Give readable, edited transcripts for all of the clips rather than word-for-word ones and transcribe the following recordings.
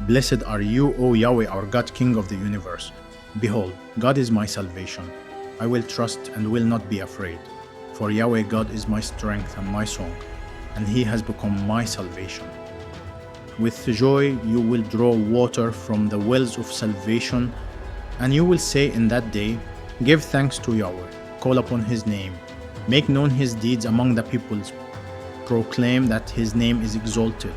Blessed are you, O Yahweh, our God, King of the universe. Behold, God is my salvation. I will trust and will not be afraid. For Yahweh God is my strength and my song, and he has become my salvation. With joy you will draw water from the wells of salvation, and you will say in that day, Give thanks to Yahweh, call upon his name, make known his deeds among the peoples, proclaim that his name is exalted.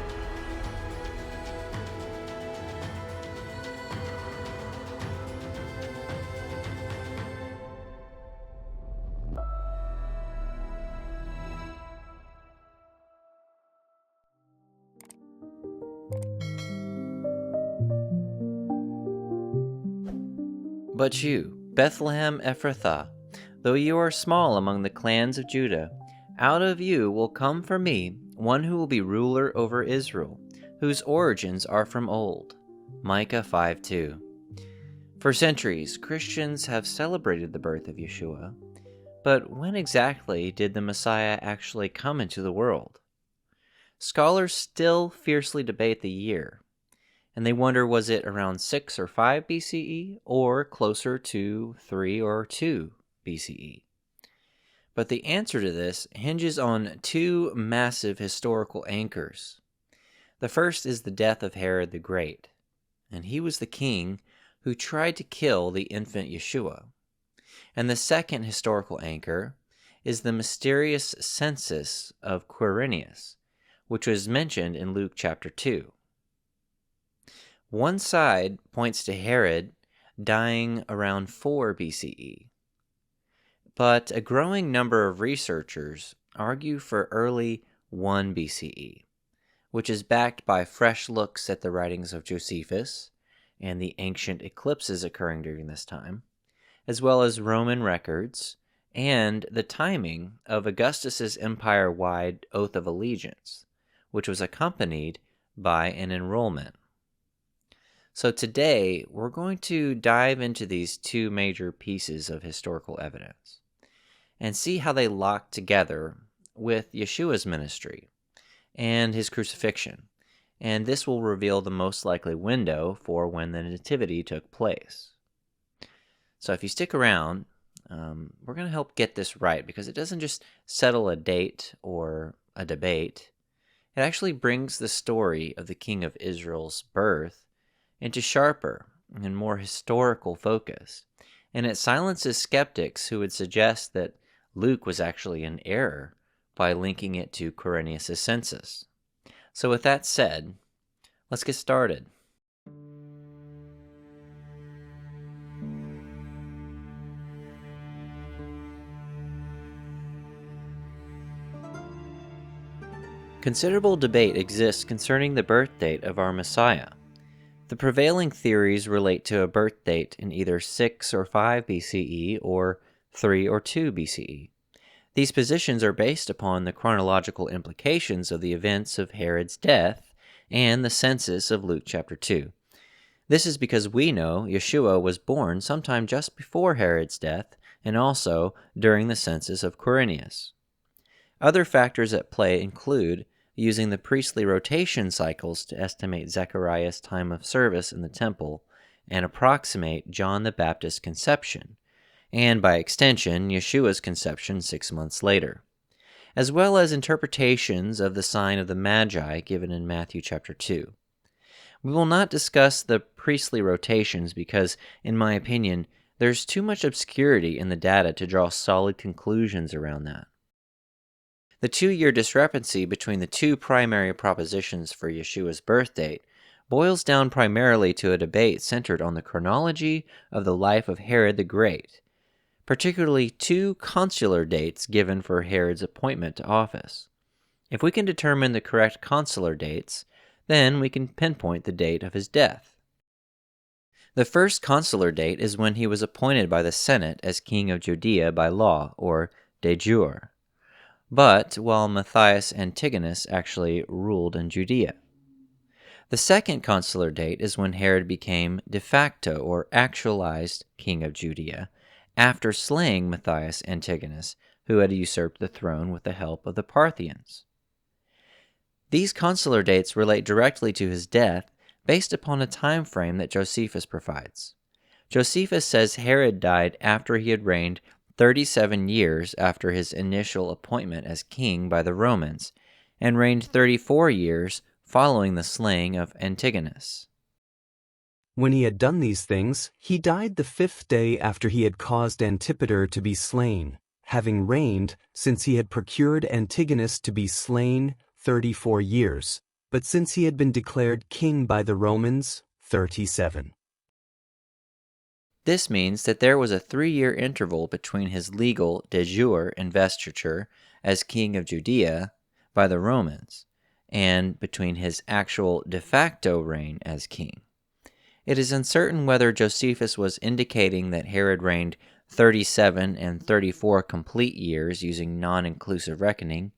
But you, Bethlehem Ephrathah, though you are small among the clans of Judah, out of you will come for me one who will be ruler over Israel, whose origins are from old. Micah 5:2. For centuries, Christians have celebrated the birth of Yeshua, but when exactly did the Messiah actually come into the world? Scholars still fiercely debate the year, and they wonder, was it around 6 or 5 BCE or closer to 3 or 2 BCE? But the answer to this hinges on two massive historical anchors. The first is the death of Herod the Great, and he was the king who tried to kill the infant Yeshua. And the second historical anchor is the mysterious census of Quirinius, which was mentioned in Luke chapter 2. One side points to Herod dying around 4 BCE, but a growing number of researchers argue for early 1 BCE, which is backed by fresh looks at the writings of Josephus and the ancient eclipses occurring during this time, as well as Roman records and the timing of Augustus's empire-wide oath of allegiance, which was accompanied by an enrollment. So today, we're going to dive into these two major pieces of historical evidence and see how they lock together with Yeshua's ministry and his crucifixion. And this will reveal the most likely window for when the Nativity took place. So if you stick around, we're going to help get this right, because it doesn't just settle a date or a debate. It actually brings the story of the King of Israel's birth into sharper and more historical focus, and it silences skeptics who would suggest that Luke was actually in error by linking it to Quirinius' census. So with that said, let's get started. Considerable debate exists concerning the birth date of our Messiah. The prevailing theories relate to a birth date in either 6 or 5 BCE or 3 or 2 BCE. These positions are based upon the chronological implications of the events of Herod's death and the census of Luke chapter 2. This is because we know Yeshua was born sometime just before Herod's death and also during the census of Quirinius. Other factors at play include using the priestly rotation cycles to estimate Zechariah's time of service in the temple and approximate John the Baptist's conception, and by extension, Yeshua's conception 6 months later, as well as interpretations of the sign of the Magi given in Matthew chapter 2. We will not discuss the priestly rotations because, in my opinion, there's too much obscurity in the data to draw solid conclusions around that. The 2-year discrepancy between the two primary propositions for Yeshua's birth date boils down primarily to a debate centered on the chronology of the life of Herod the Great, particularly 2 consular dates given for Herod's appointment to office. If we can determine the correct consular dates, then we can pinpoint the date of his death. The first consular date is when he was appointed by the Senate as king of Judea by law, or de jure, but while Matthias Antigonus actually ruled in Judea. The second consular date is when Herod became de facto, or actualized, king of Judea, after slaying Matthias Antigonus, who had usurped the throne with the help of the Parthians. These consular dates relate directly to his death based upon a time frame that Josephus provides. Josephus says Herod died after he had reigned 37 years after his initial appointment as king by the Romans, and reigned 34 years following the slaying of Antigonus. When he had done these things, he died the 5th day after he had caused Antipater to be slain, having reigned, since he had procured Antigonus to be slain, 34 years, but since he had been declared king by the Romans, 37. This means that there was a 3-year interval between his legal de jure investiture as king of Judea by the Romans and between his actual de facto reign as king. It is uncertain whether Josephus was indicating that Herod reigned 37 and 34 complete years using non-inclusive reckoning,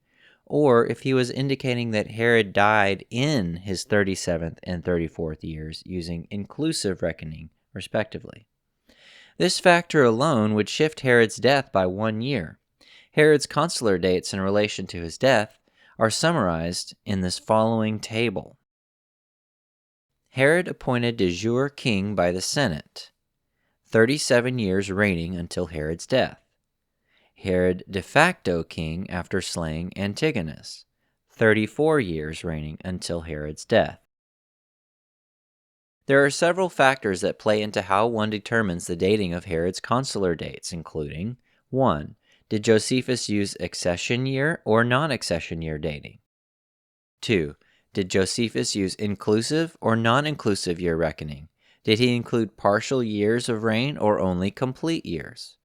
or if he was indicating that Herod died in his 37th and 34th years using inclusive reckoning, respectively. This factor alone would shift Herod's death by 1 year. Herod's consular dates in relation to his death are summarized in this following table. Herod appointed de jure king by the Senate, 37 years reigning until Herod's death. Herod de facto king after slaying Antigonus, 34 years reigning until Herod's death. There are several factors that play into how one determines the dating of Herod's consular dates, including 1. Did Josephus use accession year or non-accession year dating? 2. Did Josephus use inclusive or non-inclusive year reckoning? Did he include partial years of reign or only complete years?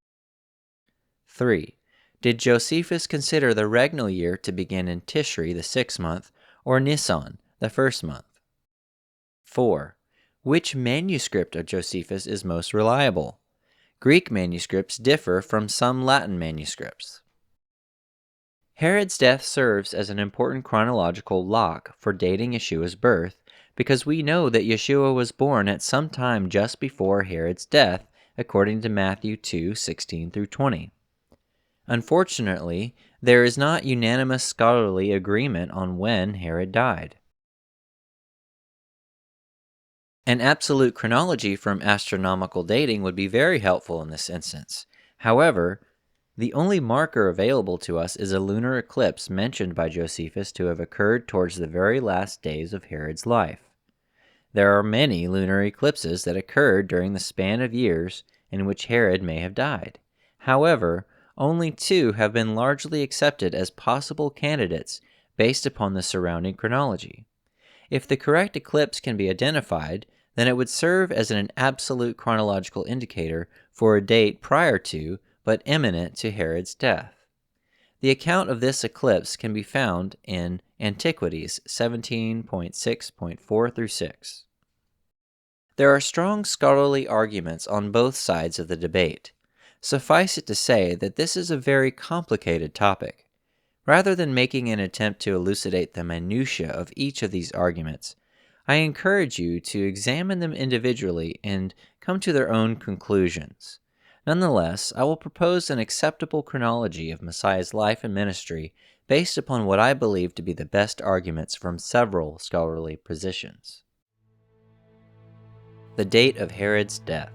3. Did Josephus consider the regnal year to begin in Tishri, the 6th month, or Nisan, the 1st month? 4. Which manuscript of Josephus is most reliable? Greek manuscripts differ from some Latin manuscripts. Herod's death serves as an important chronological lock for dating Yeshua's birth because we know that Yeshua was born at some time just before Herod's death, according to Matthew 2:16-20. Unfortunately, there is not unanimous scholarly agreement on when Herod died. An absolute chronology from astronomical dating would be very helpful in this instance. However, the only marker available to us is a lunar eclipse mentioned by Josephus to have occurred towards the very last days of Herod's life. There are many lunar eclipses that occurred during the span of years in which Herod may have died. However, only 2 have been largely accepted as possible candidates based upon the surrounding chronology. If the correct eclipse can be identified, then it would serve as an absolute chronological indicator for a date prior to, but imminent to Herod's death. The account of this eclipse can be found in Antiquities 17.6.4-6. There are strong scholarly arguments on both sides of the debate. Suffice it to say that this is a very complicated topic. Rather than making an attempt to elucidate the minutiae of each of these arguments, I encourage you to examine them individually and come to their own conclusions. Nonetheless, I will propose an acceptable chronology of Messiah's life and ministry based upon what I believe to be the best arguments from several scholarly positions. The date of Herod's death.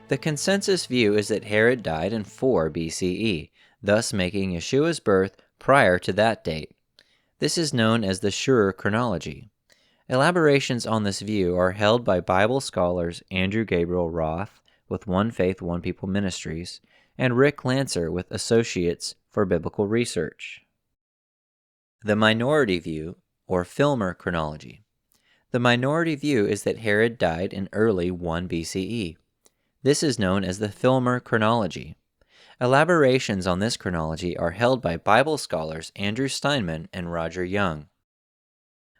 The consensus view is that Herod died in 4 BCE, thus making Yeshua's birth prior to that date. This is known as the Sure chronology. Elaborations on this view are held by Bible scholars Andrew Gabriel Roth with One Faith, One People Ministries, and Rick Lancer with Associates for Biblical Research. The minority view, or Filmer chronology. The minority view is that Herod died in early 1 BCE. This is known as the Filmer chronology. Elaborations on this chronology are held by Bible scholars Andrew Steinman and Roger Young.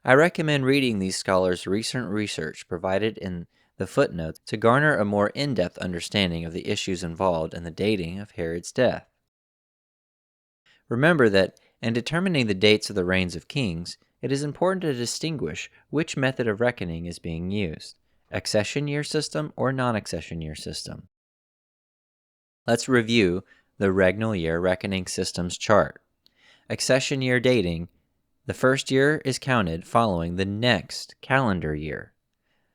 I recommend reading these scholars' recent research provided in the footnotes to garner a more in-depth understanding of the issues involved in the dating of Herod's death. Remember that in determining the dates of the reigns of kings, it is important to distinguish which method of reckoning is being used, accession year system or non-accession year system. Let's review the regnal year reckoning systems chart. Accession year dating, the first year is counted following the next calendar year.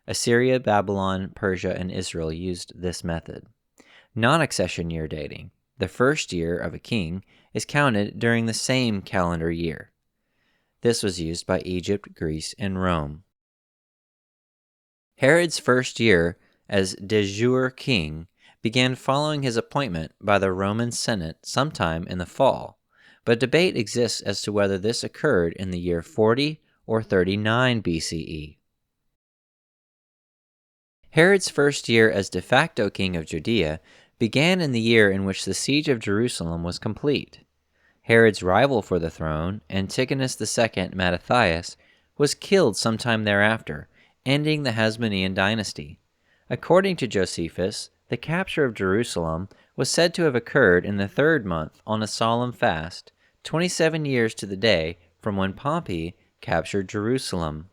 Assyria, Babylon, Persia, and Israel used this method. Non-accession year dating, the first year of a king, is counted during the same calendar year. This was used by Egypt, Greece, and Rome. Herod's first year as de jure king began following his appointment by the Roman Senate sometime in the fall, but debate exists as to whether this occurred in the year 40 or 39 BCE. Herod's first year as de facto king of Judea began in the year in which the siege of Jerusalem was complete. Herod's rival for the throne, Antigonus II Mattathias, was killed sometime thereafter, ending the Hasmonean dynasty. According to Josephus, the capture of Jerusalem was said to have occurred in the third month on a solemn fast, 27 years to the day from when Pompey captured Jerusalem.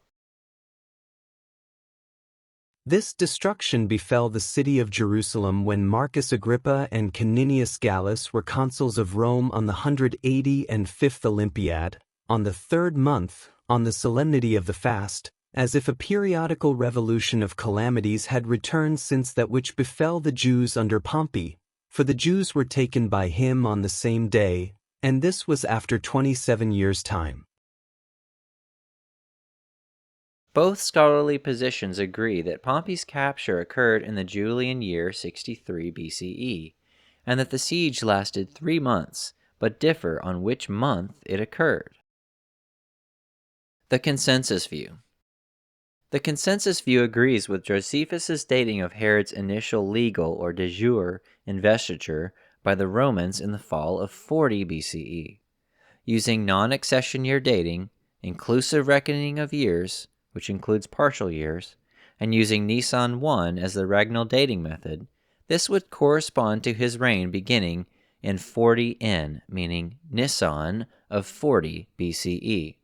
This destruction befell the city of Jerusalem when Marcus Agrippa and Quirinius Gallus were consuls of Rome on the 185th Olympiad, on the third month, on the solemnity of the fast, as if a periodical revolution of calamities had returned since that which befell the Jews under Pompey, for the Jews were taken by him on the same day, and this was after 27 years' time. Both scholarly positions agree that Pompey's capture occurred in the Julian year 63 BCE, and that the siege lasted 3 months, but differ on which month it occurred. The consensus view. The consensus view agrees with Josephus's dating of Herod's initial legal or de jure investiture by the Romans in the fall of 40 BCE. Using non-accession year dating, inclusive reckoning of years, which includes partial years, and using Nisan 1 as the regnal dating method, this would correspond to his reign beginning in 40 N, meaning Nisan of 40 BCE.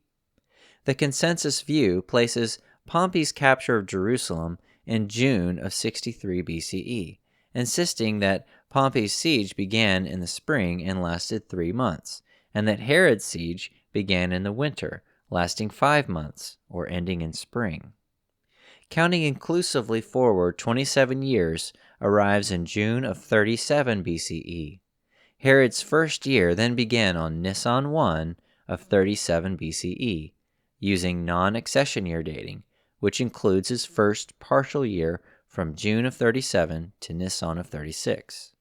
The consensus view places Pompey's capture of Jerusalem in June of 63 BCE, insisting that Pompey's siege began in the spring and lasted 3 months, and that Herod's siege began in the winter, lasting 5 months, or ending in spring. Counting inclusively forward 27 years arrives in June of 37 BCE. Herod's first year then began on Nisan 1 of 37 BCE, using non-accession year dating, which includes his first partial year from June of 37 to Nisan of 36.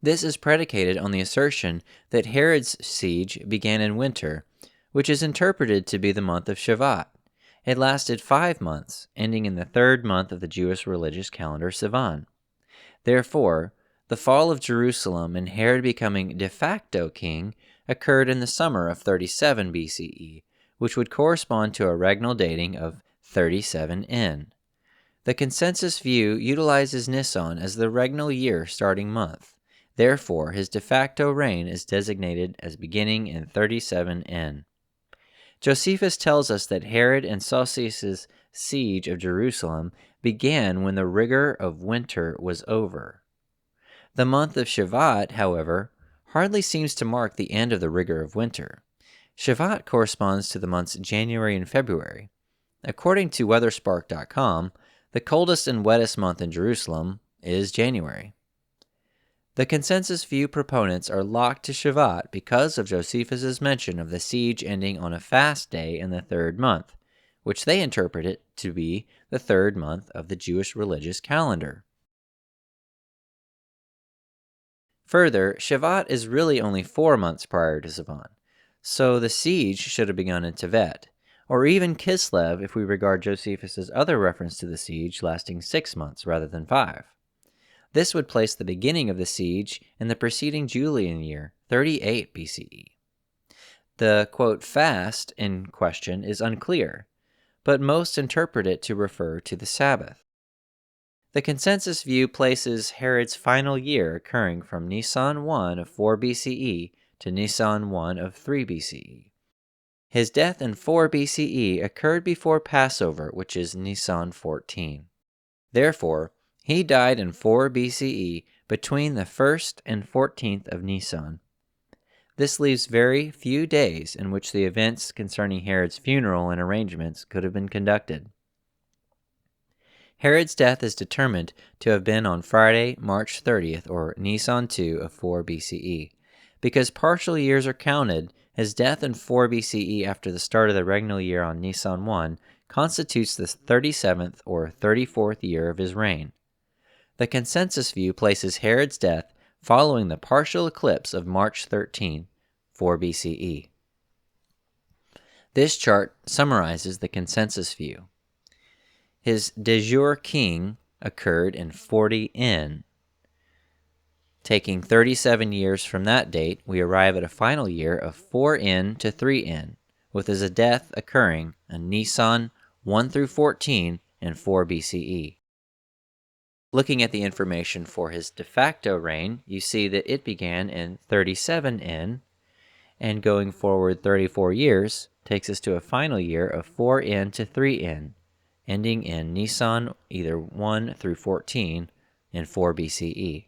This is predicated on the assertion that Herod's siege began in winter, which is interpreted to be the month of Shevat. It lasted 5 months, ending in the third month of the Jewish religious calendar Sivan. Therefore, the fall of Jerusalem and Herod becoming de facto king occurred in the summer of 37 BCE, which would correspond to a regnal dating of 37 N. The consensus view utilizes Nisan as the regnal year starting month. Therefore, his de facto reign is designated as beginning in 37 N. Josephus tells us that Herod and Sosius' siege of Jerusalem began when the rigor of winter was over. The month of Shevat, however, hardly seems to mark the end of the rigor of winter. Shevat corresponds to the months January and February. According to weatherspark.com, the coldest and wettest month in Jerusalem is January. The consensus view proponents are locked to Shevat because of Josephus' mention of the siege ending on a fast day in the third month, which they interpret it to be the third month of the Jewish religious calendar. Further, Shevat is really only 4 months prior to Sivan, so the siege should have begun in Tevet, or even Kislev if we regard Josephus' other reference to the siege lasting 6 months rather than 5. This would place the beginning of the siege in the preceding Julian year, 38 BCE. The, quote, fast in question is unclear, but most interpret it to refer to the Sabbath. The consensus view places Herod's final year occurring from Nisan 1 of 4 BCE to Nisan 1 of 3 BCE. His death in 4 BCE occurred before Passover, which is Nisan 14. Therefore, he died in 4 BCE between the 1st and 14th of Nisan, This leaves very few days in which the events concerning Herod's funeral and arrangements could have been conducted. Herod's death is determined to have been on Friday, March 30th, or Nisan 2 of 4 BCE. Because partial years are counted, his death in 4 BCE after the start of the regnal year on Nisan 1 constitutes the 37th or 34th year of his reign. The consensus view places Herod's death following the partial eclipse of March 13, 4 BCE. This chart summarizes the consensus view. His de jure king occurred in 40 N. Taking 37 years from that date, we arrive at a final year of 4N to 3N, with his death occurring in Nisan 1 through 14 in 4 BCE. Looking at the information for his de facto reign, you see that it began in 37N, and going forward 34 years takes us to a final year of 4N to 3N, ending in Nisan either 1 through 14 in 4 BCE.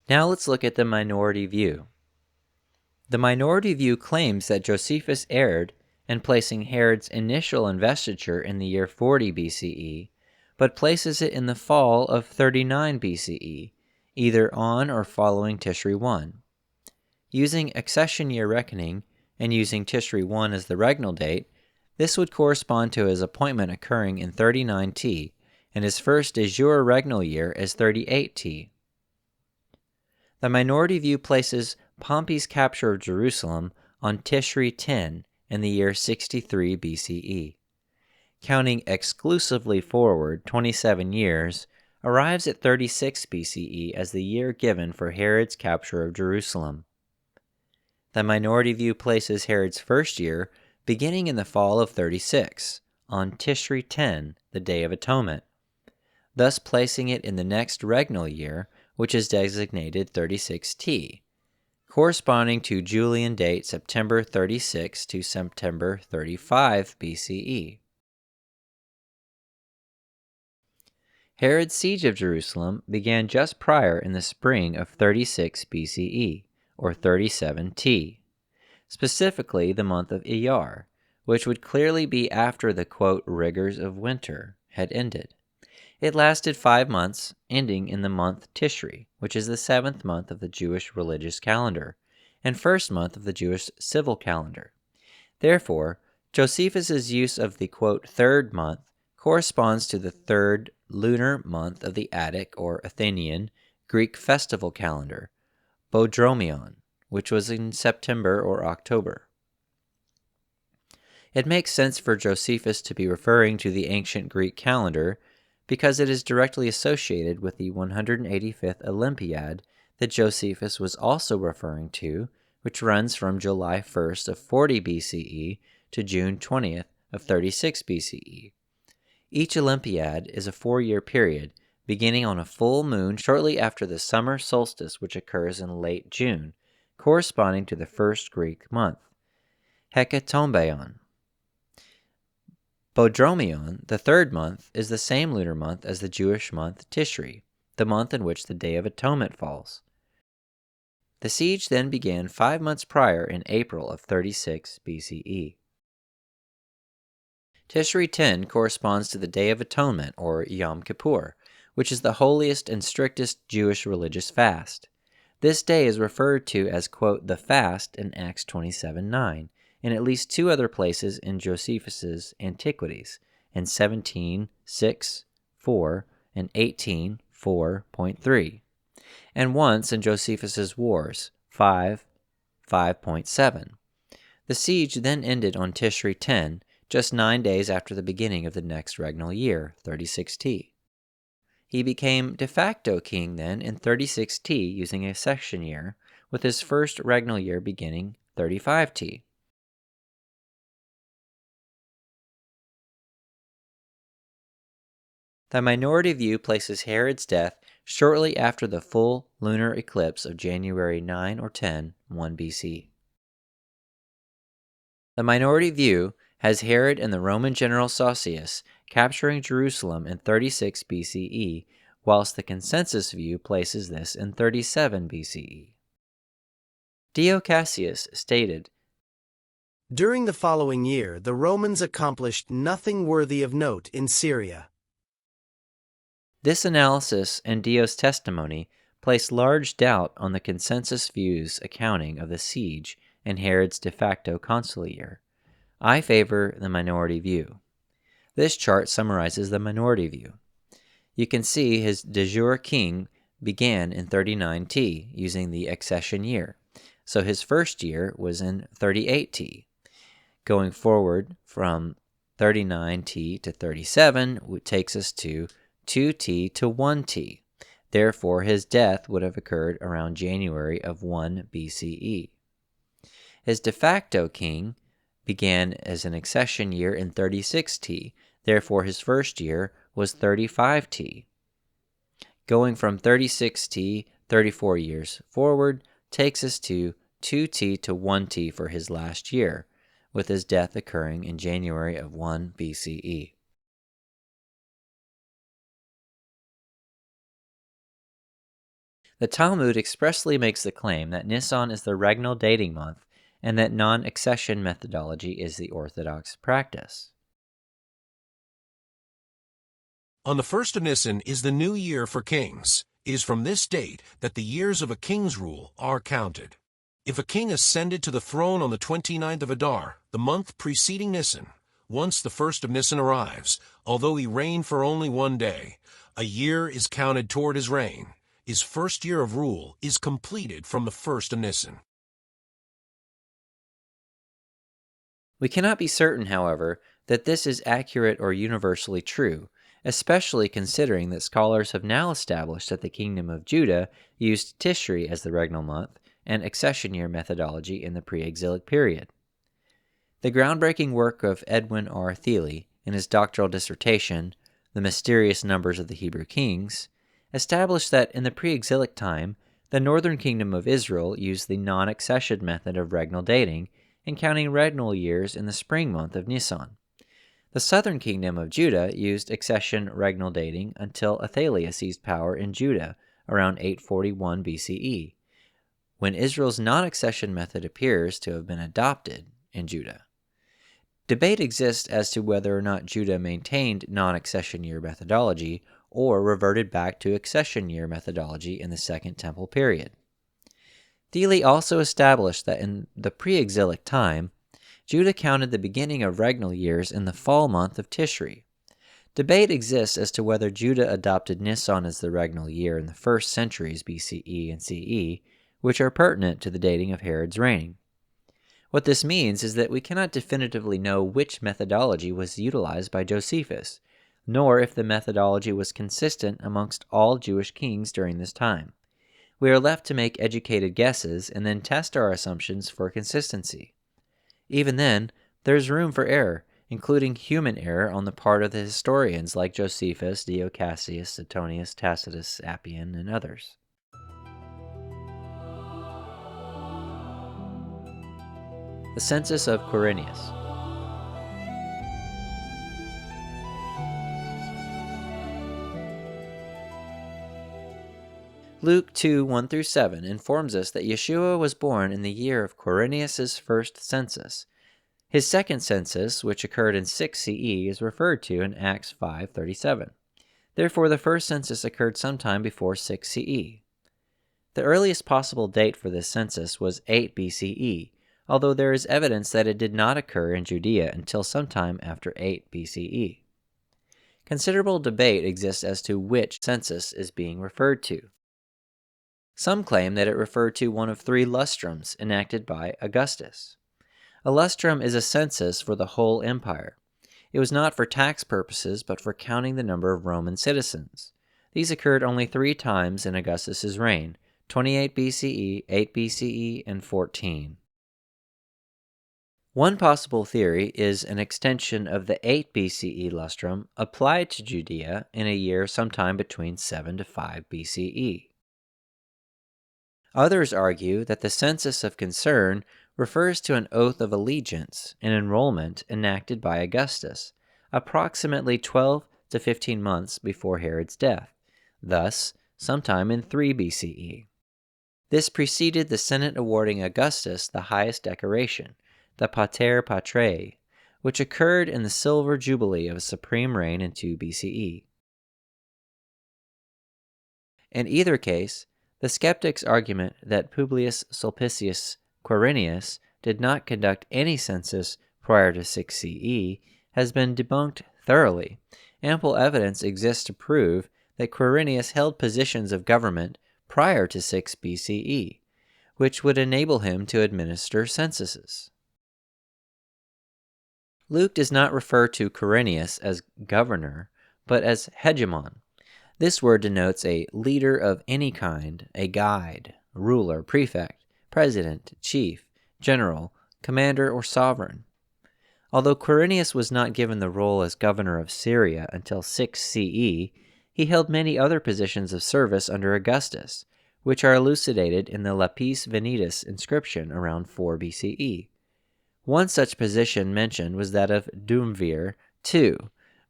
Now let's look at the minority view. The minority view claims that Josephus erred in placing Herod's initial investiture in the year 40 BCE, but places it in the fall of 39 BCE, either on or following Tishri 1. Using accession year reckoning, and using Tishri 1 as the regnal date, this would correspond to his appointment occurring in 39 T, and his first de jure regnal year as 38 T. The minority view places Pompey's capture of Jerusalem on Tishri 10 in the year 63 BCE. Counting exclusively forward 27 years, arrives at 36 BCE as the year given for Herod's capture of Jerusalem. The minority view places Herod's first year beginning in the fall of 36, on Tishri 10, the Day of Atonement, thus placing it in the next regnal year, which is designated 36T, corresponding to Julian date September 36 to September 35 BCE. Herod's siege of Jerusalem began just prior in the spring of 36 BCE, or 37T, specifically the month of Iyar, which would clearly be after the, quote, rigors of winter had ended. It lasted 5 months, ending in the month Tishri, which is the 7th month of the Jewish religious calendar, and 1st month of the Jewish civil calendar. Therefore, Josephus's use of the, quote, 3rd month corresponds to the 3rd lunar month of the Attic or Athenian Greek festival calendar, Bodromion, which was in September or October. It makes sense for Josephus to be referring to the ancient Greek calendar because it is directly associated with the 185th Olympiad that Josephus was also referring to, which runs from July 1st of 40 BCE to June 20th of 36 BCE. Each Olympiad is a 4-year period, beginning on a full moon shortly after the summer solstice, which occurs in late June, corresponding to the first Greek month, Hekatombeon. Bodromion, the 3rd month, is the same lunar month as the Jewish month Tishri, the month in which the Day of Atonement falls. The siege then began 5 months prior in April of 36 BCE. Tishri 10 corresponds to the Day of Atonement, or Yom Kippur, which is the holiest and strictest Jewish religious fast. This day is referred to as, quote, the fast in Acts 27:9, in at least 2 other places in Josephus's Antiquities, in 17:6-4 and 18:4.3, and once in Josephus's Wars 5:5.7. The siege then ended on Tishri 10, just 9 days after the beginning of the next regnal year, 36T. He became de facto king then in 36T using a accession year, with his first regnal year beginning 35T. The minority view places Herod's death shortly after the full lunar eclipse of January 9 or 10, 1 BC. The minority view has Herod and the Roman general Saucius capturing Jerusalem in 36 BCE, whilst the consensus view places this in 37 BCE. Dio Cassius stated, During the following year, the Romans accomplished nothing worthy of note in Syria. This analysis and Dio's testimony place large doubt on the consensus views accounting of the siege and Herod's de facto consulate year. I favor the minority view. This chart summarizes the minority view. You can see his de jure king began in 39T using the accession year, so his first year was in 38T. Going forward from 39T to 37 takes us to 2T to 1T. Therefore, his death would have occurred around January of 1 BCE. His de facto king began as an accession year in 36T. Therefore, his first year was 35T. Going from 36T, 34 years forward, takes us to 2T to 1T for his last year, with his death occurring in January of 1 BCE. The Talmud expressly makes the claim that Nisan is the regnal dating month and that non-accession methodology is the orthodox practice. On the first of Nisan is the new year for kings. It is from this date that the years of a king's rule are counted. If a king ascended to the throne on the 29th of Adar, the month preceding Nisan, once the first of Nisan arrives, although he reigned for only 1 day, a year is counted toward his reign. His first year of rule is completed from the first of Nisan. We cannot be certain, however, that this is accurate or universally true, especially considering that scholars have now established that the Kingdom of Judah used Tishri as the regnal month and accession year methodology in the pre-exilic period. The groundbreaking work of Edwin R. Thiele in his doctoral dissertation, The Mysterious Numbers of the Hebrew Kings, established that in the pre-exilic time, the northern kingdom of Israel used the non-accession method of regnal dating and counting regnal years in the spring month of Nisan. The southern kingdom of Judah used accession regnal dating until Athaliah seized power in Judah around 841 BCE, when Israel's non-accession method appears to have been adopted in Judah. Debate exists as to whether or not Judah maintained non-accession year methodology or reverted back to accession year methodology in the Second Temple period. Thiele also established that in the pre-exilic time, Judah counted the beginning of regnal years in the fall month of Tishri. Debate exists as to whether Judah adopted Nisan as the regnal year in the first centuries BCE and CE, which are pertinent to the dating of Herod's reign. What this means is that we cannot definitively know which methodology was utilized by Josephus, nor if the methodology was consistent amongst all Jewish kings during this time. We are left to make educated guesses and then test our assumptions for consistency. Even then, there is room for error, including human error on the part of the historians like Josephus, Dio Cassius, Suetonius, Tacitus, Appian, and others. The census of Quirinius. Luke 2, 1-7 informs us that Yeshua was born in the year of Quirinius' first census. His second census, which occurred in 6 CE, is referred to in Acts 5:37. Therefore, the first census occurred sometime before 6 CE. The earliest possible date for this census was 8 BCE, although there is evidence that it did not occur in Judea until sometime after 8 BCE. Considerable debate exists as to which census is being referred to. Some claim that it referred to one of 3 lustrums enacted by Augustus. A lustrum is a census for the whole empire. It was not for tax purposes, but for counting the number of Roman citizens. These occurred only 3 times in Augustus's reign, 28 BCE, 8 BCE, and 14. One possible theory is an extension of the 8 BCE lustrum applied to Judea in a year sometime between 7 to 5 BCE. Others argue that the census of concern refers to an oath of allegiance, an enrollment enacted by Augustus, approximately 12 to 15 months before Herod's death, thus sometime in 3 BCE. This preceded the Senate awarding Augustus the highest decoration, the Pater Patrae, which occurred in the silver jubilee of his supreme reign in 2 BCE. In either case, the skeptics' argument that Publius Sulpicius Quirinius did not conduct any census prior to 6 CE has been debunked thoroughly. Ample evidence exists to prove that Quirinius held positions of government prior to 6 BCE, which would enable him to administer censuses. Luke does not refer to Quirinius as governor, but as hegemon. This word denotes a leader of any kind, a guide, ruler, prefect, president, chief, general, commander, or sovereign. Although Quirinius was not given the role as governor of Syria until 6 CE, he held many other positions of service under Augustus, which are elucidated in the Lapis Venitas inscription around 4 BCE. One such position mentioned was that of Duumvir II,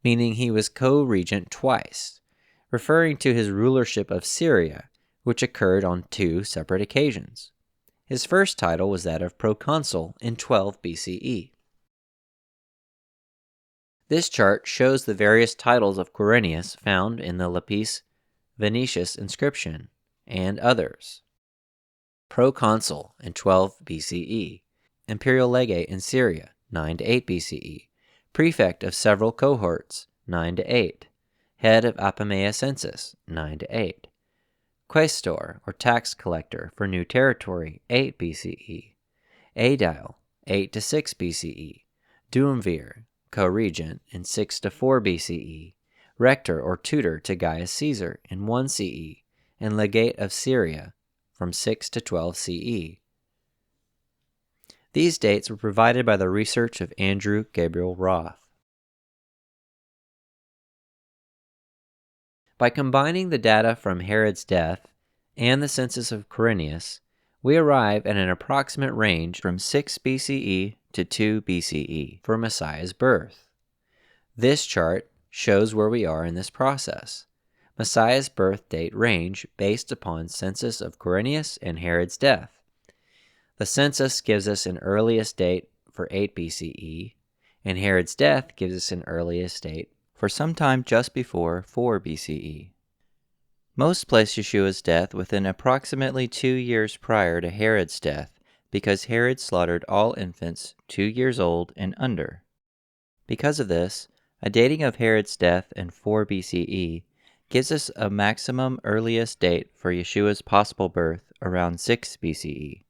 meaning he was co-regent twice, referring to his rulership of Syria, which occurred on 2 separate occasions. His first title was that of proconsul in 12 BCE. This chart shows the various titles of Quirinius found in the Lapis Venetius inscription, and others. Proconsul in 12 BCE, imperial legate in Syria, 9 to 8 BCE, prefect of several cohorts, 9 to 8, head of Apamea census, 9 to 8, quaestor or tax collector for new territory, 8 BCE, aedile, 8 to 6 BCE, duumvir, co-regent in 6 to 4 BCE, rector or tutor to Gaius Caesar in 1 CE, and legate of Syria from 6 to 12 CE. These dates were provided by the research of Andrew Gabriel Roth. By combining the data from Herod's death and the census of Quirinius, we arrive at an approximate range from 6 BCE to 2 BCE for Messiah's birth. This chart shows where we are in this process. Messiah's birth date range based upon census of Quirinius and Herod's death. The census gives us an earliest date for 8 BCE, and Herod's death gives us an earliest date for sometime just before 4 BCE. Most place Yeshua's death within approximately 2 years prior to Herod's death because Herod slaughtered all infants 2 years old and under. Because of this, a dating of Herod's death in 4 BCE gives us a maximum earliest date for Yeshua's possible birth around 6 BCE.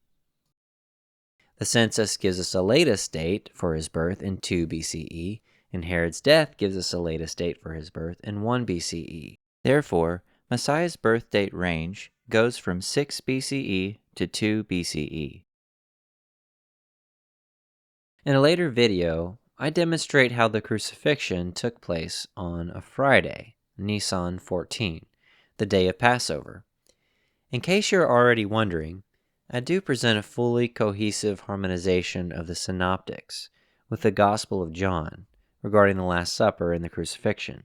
The census gives us a latest date for his birth in 2 BCE, and Herod's death gives us a latest date for his birth in 1 BCE. Therefore, Messiah's birth date range goes from 6 BCE to 2 BCE. In a later video, I demonstrate how the crucifixion took place on a Friday, Nisan 14, the day of Passover. In case you're already wondering, I do present a fully cohesive harmonization of the synoptics with the Gospel of John regarding the Last Supper and the crucifixion.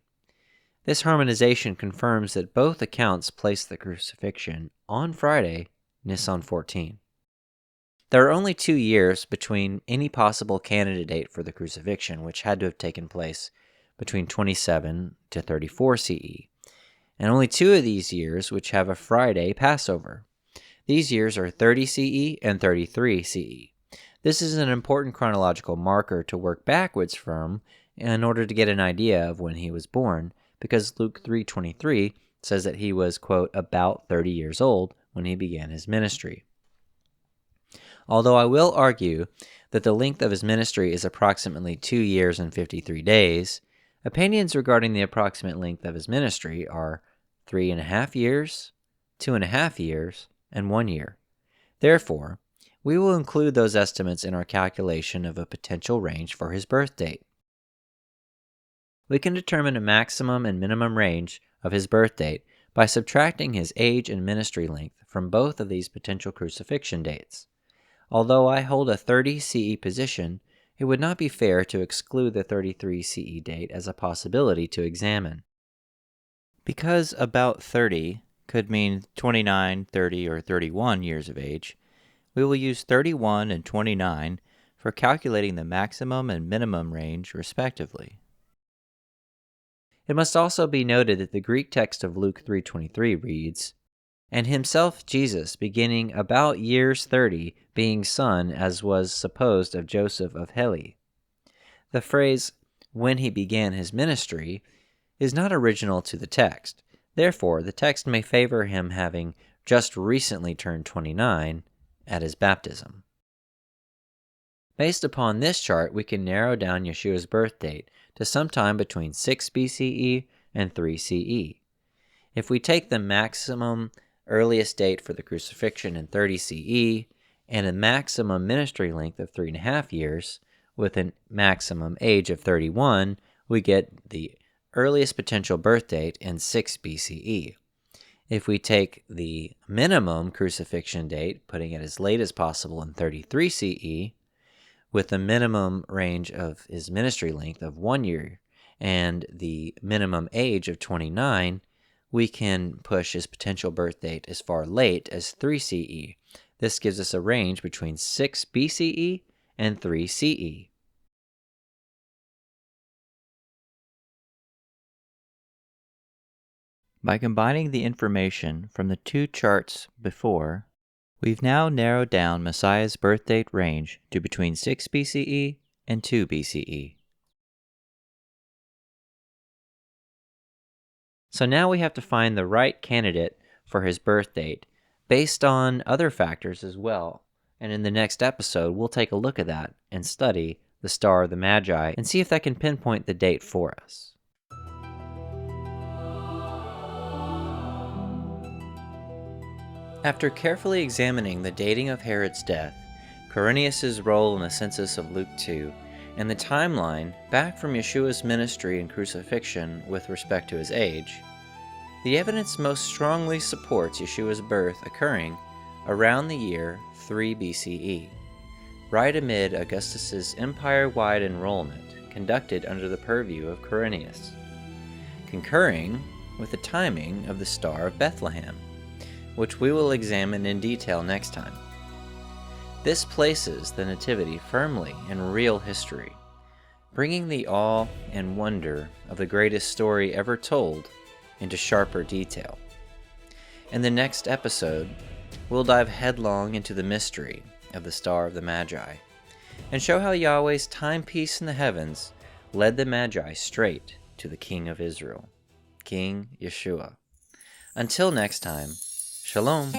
This harmonization confirms that both accounts place the crucifixion on Friday, Nisan 14. There are only 2 years between any possible candidate for the crucifixion, which had to have taken place between 27 to 34 CE, and only 2 of these years which have a Friday Passover. These years are 30 CE and 33 CE. This is an important chronological marker to work backwards from in order to get an idea of when he was born, because Luke 3:23 says that he was, quote, about 30 years old when he began his ministry. Although I will argue that the length of his ministry is approximately 2 years and 53 days, opinions regarding the approximate length of his ministry are 3.5 years, 2.5 years, and 1 year. Therefore, we will include those estimates in our calculation of a potential range for his birth date. We can determine a maximum and minimum range of his birth date by subtracting his age and ministry length from both of these potential crucifixion dates. Although I hold a 30 CE position, it would not be fair to exclude the 33 CE date as a possibility to examine. Because about 30 could mean 29, 30, or 31 years of age, we will use 31 and 29 for calculating the maximum and minimum range, respectively. It must also be noted that the Greek text of Luke 3:23 reads, "And himself Jesus, beginning about years 30, being son, as was supposed, of Joseph of Heli." The phrase, "when he began his ministry," is not original to the text. Therefore, the text may favor him having just recently turned 29 at his baptism. Based upon this chart, we can narrow down Yeshua's birth date to sometime between 6 BCE and 3 CE. If we take the maximum earliest date for the crucifixion in 30 CE and a maximum ministry length of 3.5 years, with a maximum age of 31, we get the earliest potential birth date in 6 BCE. If we take the minimum crucifixion date, putting it as late as possible in 33 CE, with the minimum range of his ministry length of 1 year and the minimum age of 29, we can push his potential birth date as far late as 3 CE. This gives us a range between 6 BCE and 3 CE. By combining the information from the two charts before, we've now narrowed down Messiah's birth date range to between 6 BCE and 2 BCE. So now we have to find the right candidate for his birth date based on other factors as well. And in the next episode, we'll take a look at that and study the Star of the Magi and see if that can pinpoint the date for us. After carefully examining the dating of Herod's death, Quirinius' role in the census of Luke 2, and the timeline back from Yeshua's ministry and crucifixion with respect to his age, the evidence most strongly supports Yeshua's birth occurring around the year 3 BCE, right amid Augustus's empire-wide enrollment conducted under the purview of Quirinius, concurring with the timing of the Star of Bethlehem, which we will examine in detail next time. This places the Nativity firmly in real history, bringing the awe and wonder of the greatest story ever told into sharper detail. In the next episode, we'll dive headlong into the mystery of the Star of the Magi, and show how Yahweh's timepiece in the heavens led the Magi straight to the King of Israel, King Yeshua. Until next time, Shalom.